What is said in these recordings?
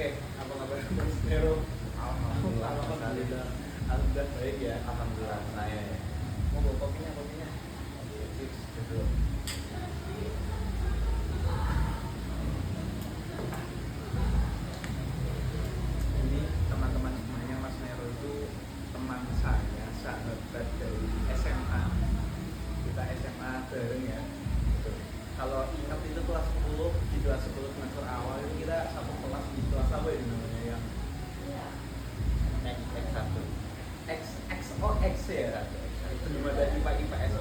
Oke, apa kabar Mas Nero? Alhamdulillah. Alhamdulillah baik ya. Alhamdulillah saya ya. Mau bawa kopinya? Tips gitu. Ini teman-teman semuanya, Mas Nero itu teman saya, sahabat dari SMA. Kita SMA bareng ya. Kalau ingat itu kelas 10, di kelas 10 semester awal itu kita satu kelas di kelas apa ya namanya yang X1 X ya. Belum ada IPA IPS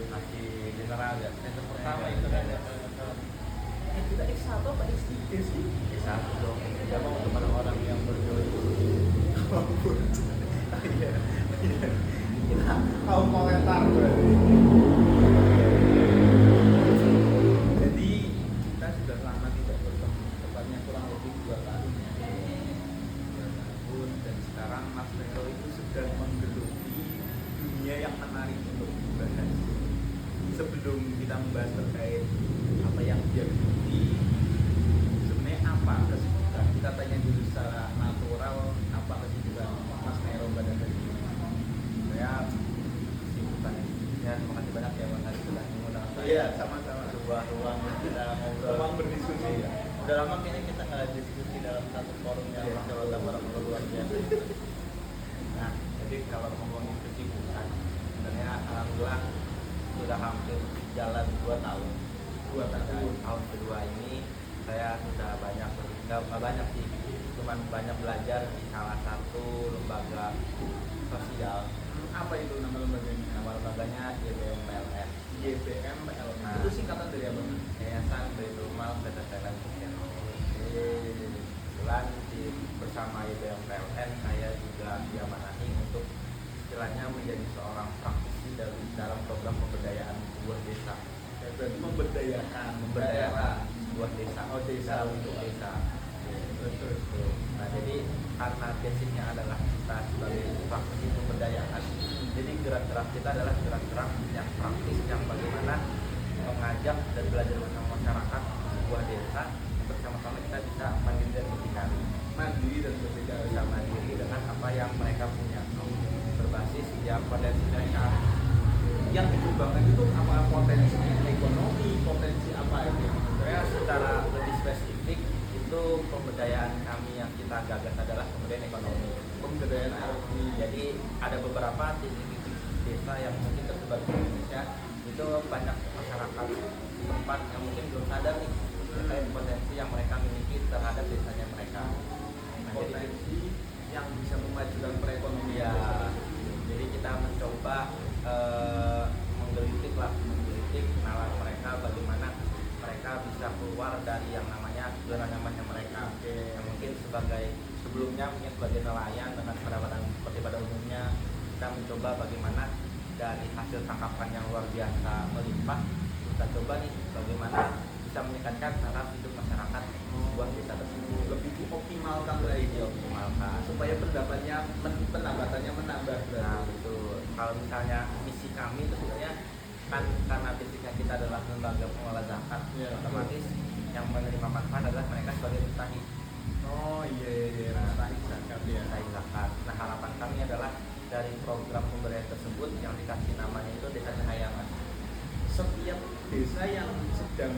masih general ya. Semester pertama itu kan ya. Kita X1 apa X3 sih? X1 dong. Ya mau untuk orang-orang yang berjodoh. Iya. Kita kaum komentar berarti. Jadi kita sudah lama tidak bertemu, tepatnya kurang lebih 2 tahun ya. 2 tahun dan sekarang Mas Nero itu sedang menggeluti dunia yang menarik untuk dibahas. Sebelum kita membahas terkait apa yang dia geluti, sebenarnya apa kesibukan? Kita tanya dulu secara natural, apa kesibukan Mas Nero pada hari ini? Saya kesibukan ya. Terima kasih banyak ya Mas Ari sudah mengundang saya. Iya, sama-sama. Sebuah ruang kita ngobrol. Ruang berdiskusi ya. Udah lama kayaknya kita nggak diskusi dalam satu forum yang Iya. masya Allah tabarakallah luar biasa. Nah, jadi kalau ngomongin kesibukan, sebenarnya alhamdulillah sudah hampir jalan 2 tahun. 2 tahun. Tahun kedua ini saya sudah banyak, nggak banyak sih, cuman banyak belajar di salah satu lembaga sosial. Apa itu nama lembaganya? Nama lembaganya YBM PLN. YBM PLN. Nah. Itu singkatan dari apa? Yayasan Baitul Mal Keteteran Sosial. Kebetulan bersama YBM PLN saya juga diamanahi untuk istilahnya menjadi seorang praktisi dalam program pemberdayaan sebuah desa. Ya, berarti memberdayakan Sebuah desa. Oh, desa. Dalam bentuk desa. Terus. Nah, jadi karena basicnya adalah kita sebagai praktisi pemberdayaan, jadi gerak-gerak kita adalah gerak-gerak yang praktis, yang bagaimana mengajak dan belajar bersama masyarakat sebuah desa untuk sama-sama kita bisa mandiri dan berdikari. Mandiri dan berdikari. Bisa mandiri dengan apa yang mereka punya, berbasis ya potensi mereka. Yang dikembangkan itu apa? Potensi ekonomi, potensi apa itu? Sebenarnya secara lebih spesifik itu pemberdayaan kami yang kita gagas adalah pemberdayaan ekonomi. Pemberdayaan ekonomi. Jadi ada beberapa titik-titik desa yang mungkin tersebar di Indonesia, itu banyak masyarakat di tempat yang mungkin belum sadar nih terkait potensi yang mereka miliki terhadap desanya mereka. Nah, Potensi yang bisa memajukan jadi, perekonomian. ya, jadi kita mencoba menggelitik kenalan mereka, bagaimana mereka bisa keluar dari yang namanya zona nyamannya mereka. Yang mungkin sebelumnya mungkin sebagai nelayan dengan pendapatan seperti pada umumnya, kita mencoba bagaimana dari hasil tangkapan yang luar biasa melimpah, kita coba nih bagaimana bisa meningkatkan taraf hidup masyarakat sebuah desa tersebut. Lebih dioptimalkan lagi, Dioptimalkan supaya pendapatannya menambah. Nah betul. Kalau misalnya misi kami itu sebenarnya kan karena basicnya kita adalah lembaga pengelola zakat, Ya, otomatis yang menerima manfaat adalah mereka sebagai mustahik. Oh iya. Mustahik zakat ya. Mustahik zakat. Nah harapan kami adalah dari program pemberdayaan tersebut yang dikasih namanya itu Desa Cahaya, Mas. Setiap desa yang sedang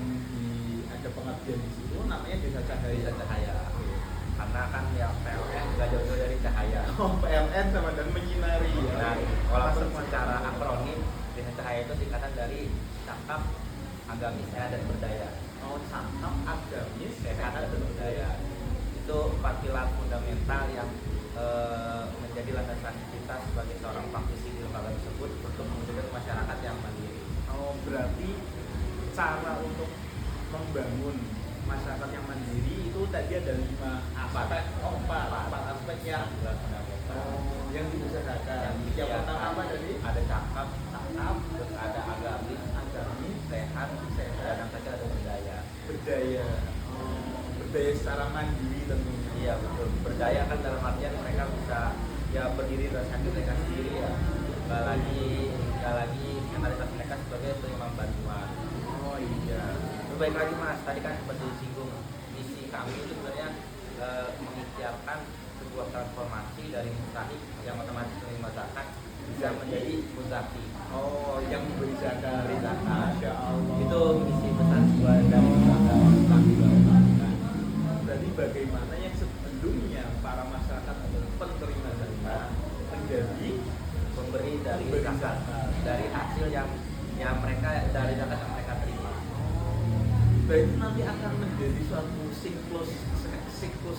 ada pengabdian di situ namanya Desa Cahaya. Desa Cahaya. Karena kan ya PLN nggak jauh-jauh dari cahaya. Oh, PLN sama dan menyinari ya. Nah, walaupun secara akronim Desa Cahaya itu singkatan dari cakap, agamis, sehat dan berdaya. Oh, cakap, agamis, Sehat dan berdaya. Itu 4 pilar fundamental yang menjadi landasan kita sebagai seorang praktisi di lembaga tersebut untuk mewujudkan masyarakat yang mandiri. Oh, berarti cara untuk membangun masyarakat yang mandiri itu tadi ada 5 aspek. Oh, 4 aspek ya. Pilar fundamental. Oh, yang diusahakan. Yang pertama apa tadi? Ada cakap, terus ada agamis, Agamis, sehat, dan yang ketiga ada berdaya. berdaya. Oh, berdaya secara mandiri tentunya. Iya betul. Berdaya kan dalam artian mereka bisa ya berdiri dari kaki mereka sendiri ya. Gak lagi mentalitas mereka sebagai penerima bantuan. Oh iya. Baik lagi Mas, tadi kan seperti disinggung misi kami itu sebenarnya menciptakan sebuah transformasi dari mustahik yang otomatis menerima zakat bisa menjadi muzaki. Oh, yang memberi zakat. Memberi zakat. Masya Allah. Itu misi besar gua dari mustahik Berarti bagaimana yang sebelumnya para masyarakat adalah penerima zakat menjadi pemberi dari Pemberi zakat, zakat. dari hasil yang mereka dari zakat yang mereka terima. Berarti nanti akan menjadi suatu siklus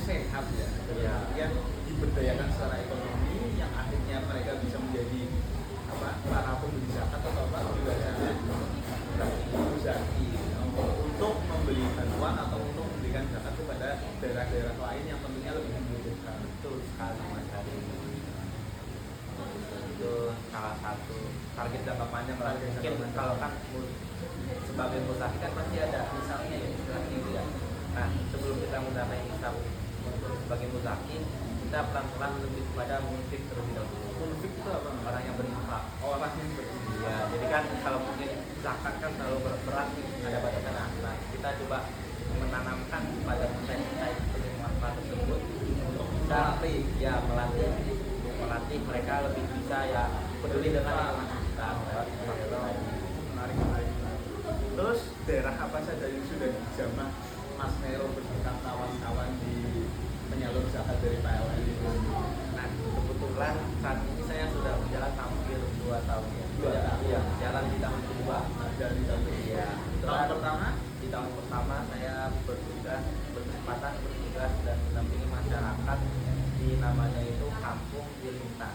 sehat ya. Iya. Yang diberdayakan secara ekonomi yang akhirnya mereka bisa menjadi para pemberi zakat atau muzaki untuk memberi bantuan atau untuk memberikan zakat kepada daerah-daerah lain yang tentunya lebih membutuhkan. Betul sekali Mas Hadi. Itu salah satu target jangka panjang lah. Mungkin kalau kan sebagai muzaki kan pasti ada misalnya ya istilahnya gitu ya. Nah sebelum kita menggunakan hisab untuk sebagai muzaki, kita pelan-pelan lebih kepada munfik terlebih dahulu. Konflik itu apa? Orang yang berinfak. Oh, orang yang berinfak. Ya, jadi kan kalau mungkin zakat kan terlalu berat nih, ada batasan. Nah, kita coba menanamkan pada kita itu penerimaan tersebut untuk bisa melatih mereka lebih bisa ya peduli dengan lingkungan sekitar lewat Menarik. Terus daerah apa saja yang sudah dijamah Mas Nero beserta kawan-kawan di penyalur zakat dari PLN itu? Nah, kebetulan saat ini saya sudah berjalan hampir 2 tahun ya. 2 tahun. Iya, jalan di tahun kedua. Dari tahun Iya. tahun pertama? Di tahun pertama saya berkesempatan bertugas dan mendampingi masyarakat di namanya itu Kampung Lilinta.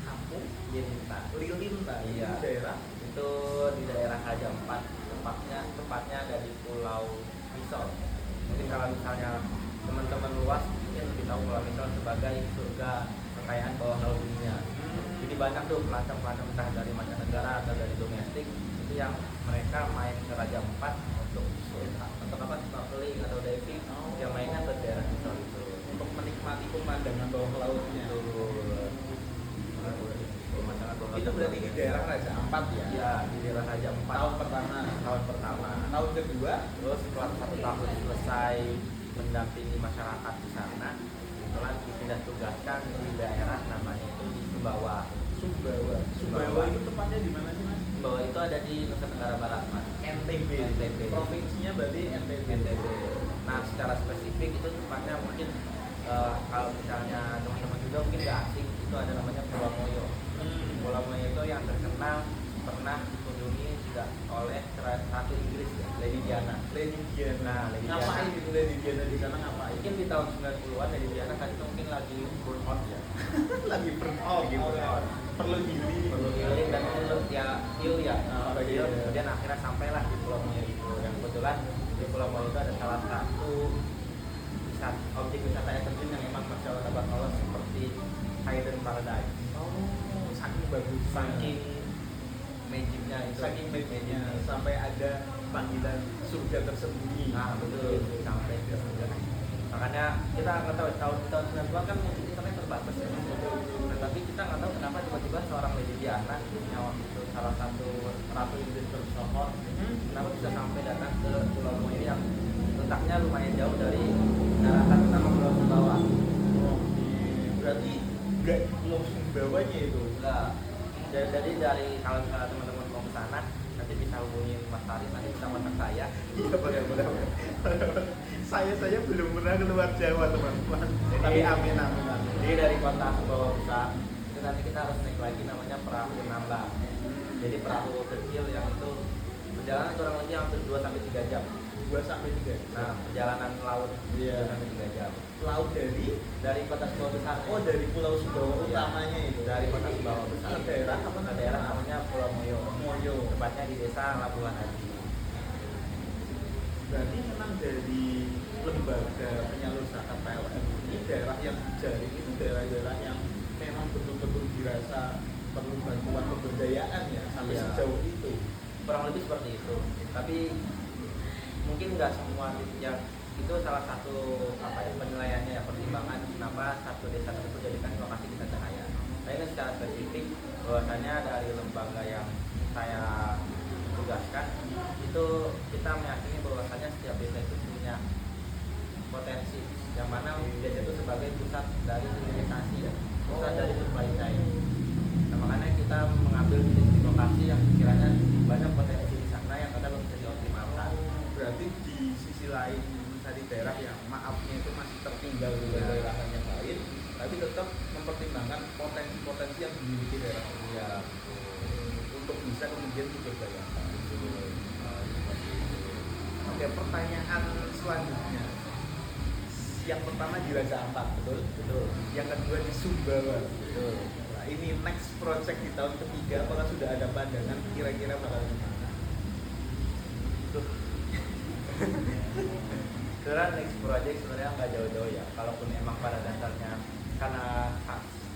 Kampung Lilinta. Lilinta. Iya. Di daerah Itu di daerah Raja Ampat. Tepatnya ada di Pulau Misol. Mungkin kalau misalnya teman-teman luas mungkin lebih tahu Pulau Misol sebagai surga kekayaan bawah laut dunia. Jadi banyak tuh pelancong-pelancong entah dari mancanegara atau dari domestik itu yang mereka main ke Raja Ampat untuk snorkeling atau diving, yang mainnya ke daerah Misol itu untuk menikmati pemandangan bawah lautnya. Itu berarti di daerah Raja Ampat ya? Iya, di daerah Raja Ampat. Tahun pertama. Tahun kedua, Terus setelah 1 tahun selesai mendampingi masyarakat di sana, kebetulan dipindah tugaskan di daerah namanya itu di Sumbawa. Sumbawa itu tepatnya di mana sih Mas? Sumbawa itu ada di Nusa Tenggara Barat, Mas. NTB. Provinsinya berarti NTB. Nah, secara spesifik itu tepatnya mungkin kalau misalnya teman-teman juga mungkin nggak asing, itu ada namanya Pulau Moyo. Pulau Moyo itu yang terkenal pernah dikunjungi juga oleh Ratu Inggris ya, Lady Diana. Nah, Lady Diana. Ngapain itu Lady Diana di sana ngapain? Mungkin di tahun 90-an Lady Diana kan itu mungkin lagi burn out ya. Lagi burn out. Perlu healing Dan itu ya heal ya. Iya. Kemudian akhirnya sampailah di Pulau Moyo itu. Yang kebetulan di Pulau Moyo itu ada salah satu objek wisata air terjun yang memang Masya Allah seperti Hidden Paradise. Saking bagus, Saking magicnya itu. saking magicnya sampai ada panggilan surga tersembunyi. Nah betul, sampai ke surga. Makanya kita nggak tahu tahun 90-an kan mungkin internet terbatas ya. Nah, tapi kita nggak tahu kenapa tiba-tiba seorang Lady Diana yang waktu itu salah satu ratu Inggris tersohor, kenapa bisa sampai datang ke Pulau Moyo yang letaknya lumayan jauh dari daratan utama Pulau Sumbawa. Berarti nggak di Pulau Sumbawanya itu? Enggak. Jadi dari kalau misalnya teman-teman mau ke sana nanti bisa hubungin Mas Taris, nanti bisa kontak saya. Iya boleh. Saya belum pernah keluar Jawa teman-teman. Tapi amin. Jadi dari kota Sumbawa Besar itu nanti kita harus naik lagi namanya perahu nambah. Jadi perahu kecil yang itu perjalanan kurang lebih hampir 2-3 jam. 2-3. Nah perjalanan laut 2-3 jam. Laut Dari kota Sumbawa Besar. Oh dari Pulau Sumbawa Iya. utamanya itu. Dari kota Sumbawa Besar. Ke daerah apa Ke namanya? daerah namanya Pulau Moyo. Moyo. Tepatnya di desa Labuhan Hati. Berarti memang dari lembaga penyalur zakat PLN ini daerah yang dijaring itu daerah-daerah yang memang betul-betul dirasa perlu bantuan pemberdayaan ya sampai Iya. sejauh itu. Kurang lebih seperti itu. Tapi mungkin nggak semua yang itu salah satu penilaiannya ya, pertimbangan kenapa satu desa tersebut jadikan lokasi desa cahaya. Tapi kan secara spesifik bahwasanya dari lembaga yang saya tugaskan itu kita meyakini bahwasanya setiap desa itu punya potensi yang mana desa itu sebagai pusat dari hilirisasi ya, pusat dari supply chain. Nah, makanya kita mengambil titik lokasi yang sekiranya banyak potensi di sana yang kadang bisa dioptimalkan. Berarti di sisi lain mencari daerah yang maafnya itu masih tertinggal di Ya. daerah yang lain, tapi tetap mempertimbangkan potensi-potensi yang dimiliki daerah itu Ya, untuk bisa kemudian diberdayakan. seperti itu. Oke, pertanyaan selanjutnya. Yang pertama di Raja Ampat, betul? Betul. Yang kedua di Sumbawa. Betul. Nah, ini next project di tahun ketiga, apakah sudah ada pandangan kira-kira bakal gimana? Sebenarnya next project sebenarnya nggak jauh-jauh ya. Kalaupun emang pada dasarnya karena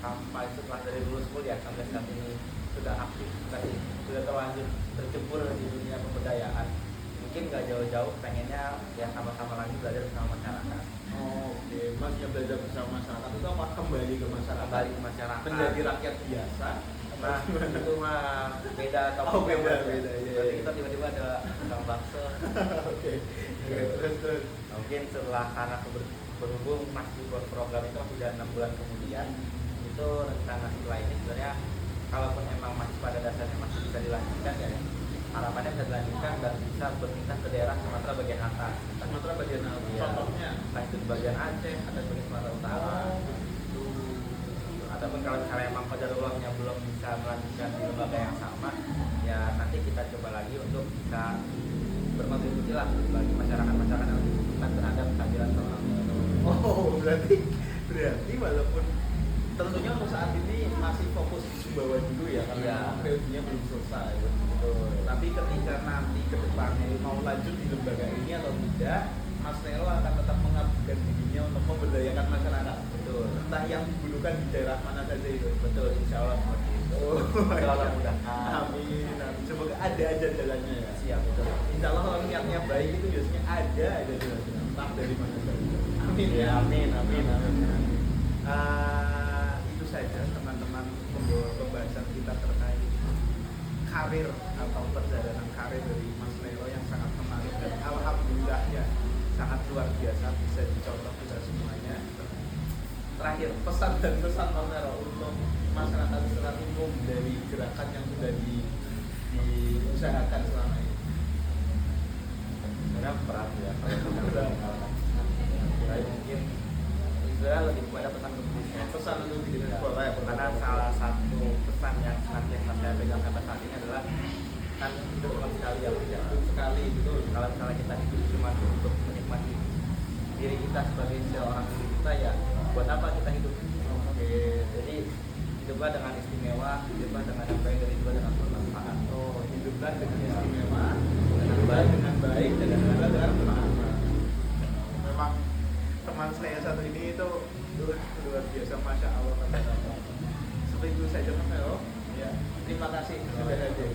sampai setelah dari lulus kuliah sampai saat ini sudah aktif, sudah terlanjur tercebur di dunia pemberdayaan. Mungkin nggak jauh-jauh, pengennya ya sama-sama lagi belajar bersama masyarakat. Oke, maksudnya belajar bersama masyarakat itu apa? Kembali ke masyarakat, Kembali ke masyarakat. menjadi rakyat biasa. Nah, itu mah beda topik. Oh, beda, iya. Berarti kita tiba-tiba ada tukang bakso. Oke, terus. Nah, mungkin setelah karena berhubung masih program itu sudah 6 bulan kemudian, itu rencana setelah ini sebenarnya kalaupun emang masih pada dasarnya masih bisa dilanjutkan ya, harapannya bisa dilanjutkan dan bisa berpindah ke daerah Sumatera bagian atas. Sumatera bagian atas. Iya. Contohnya, Entah itu di bagian Aceh atau di bagian Sumatera Utara. Ataupun kalau misalnya emang qadarulahnya belum bisa melanjutkan di lembaga yang sama, ya nanti kita coba lagi untuk bisa berkontribusi lah bagi masyarakat-masyarakat yang membutuhkan terhadap kehadiran seorang guru. oh berarti walaupun tentunya untuk saat ini masih fokus di Sumbawa dulu ya, karena Iya. memang periodenya belum selesai. Betul. Tapi ketika nanti ke depannya mau lanjut di lembaga ini atau tidak, Mas Nelo akan tetap mengabdikan dirinya untuk memberdayakan masyarakat. Betul. Entah yang dibutuhkan di daerah mana saja itu. Betul, insya Allah seperti itu. Oh, Insya Allah iya. mudah. Amin, amin. Semoga ada aja jalannya ya. Siap, betul. Insya Allah kalau niatnya baik itu biasanya ada aja jalannya. Entah dari mana saja. Amin ya. Amin, amin, amin. Itu saja teman-teman pembahasan kita terkait karir atau perjalanan karir dari Mas Nelo yang sangat menarik dan alhamdulillah ya sangat luar biasa, bisa dicontoh kita semuanya. Terakhir, pesan dan kesan Mas Nelo untuk masyarakat secara umum dari gerakan yang sudah diusahakan selama ini. Sebenarnya berat ya kalau kita Berat. mengalami. Kira mungkin sebenarnya lebih kepada pesan untuk diri saya. Pesan untuk diri Ya, sekolah ya, karena salah satu pesan yang senantiasa saya pegang sampai saat ini adalah kan hidup cuma sekali ya, Mas, ya. sekali betul. Kalau misalnya kita hidup cuma untuk menikmati diri kita sebagai seorang diri kita, ya buat apa kita hidup? Oke. Jadi hiduplah dengan istimewa, hiduplah dengan yang baik, dan hiduplah dengan bermanfaat. Oh, hiduplah dengan istimewa, dengan baik, dan dengan bermanfaat. Memang teman saya satu ini itu luar biasa, masya Allah. Seperti itu saja Mas Nelo. Ya, terima kasih sudah hadir.